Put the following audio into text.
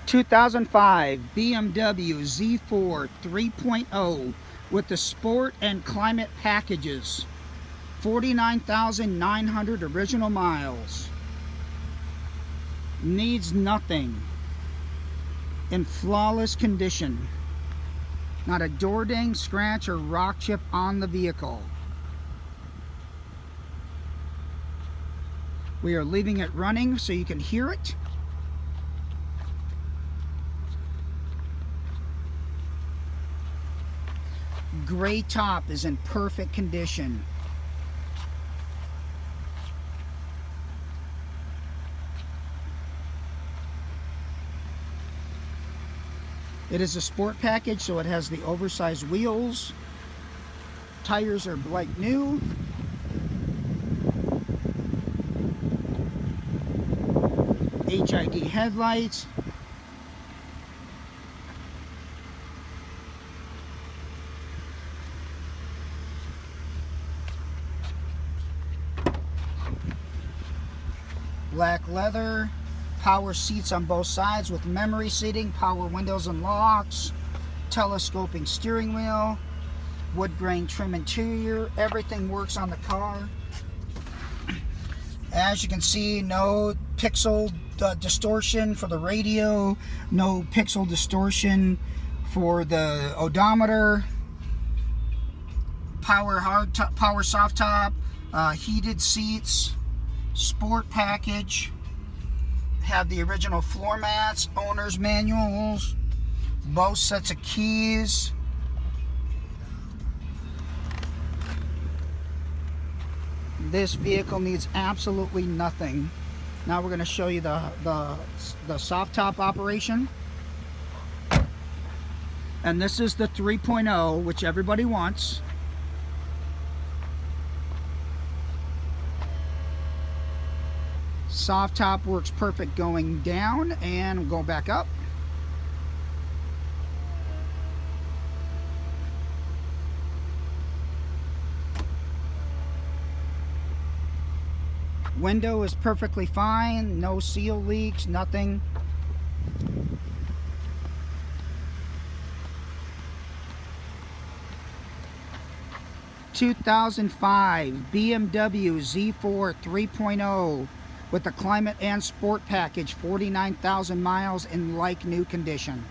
2005 BMW Z4 3.0 with the sport and climate packages. 49,900 original miles. Needs nothing. In flawless condition. Not a door ding, scratch, or rock chip on the vehicle. We are leaving it running so you can hear it. Gray top is in perfect condition. It is a sport package, so it has the oversized wheels. Tires are like new. HID headlights. Black leather. Power seats on both sides with memory seating, power windows and locks, telescoping steering wheel, wood grain trim interior. Everything works on the car. As you can see, no pixel distortion for the radio, no pixel distortion for the odometer. Power soft top, heated seats, sport package. Have the original floor mats, owner's manuals, both sets of keys. This vehicle needs absolutely nothing. Now we're going to show you the soft top operation. And this is the 3.0, which everybody wants. Soft top works perfect going down and go back up. Window is perfectly fine, no seal leaks, nothing. (2005) BMW Z4 3.0 with the climate and sport package, 49,000 miles in like new condition.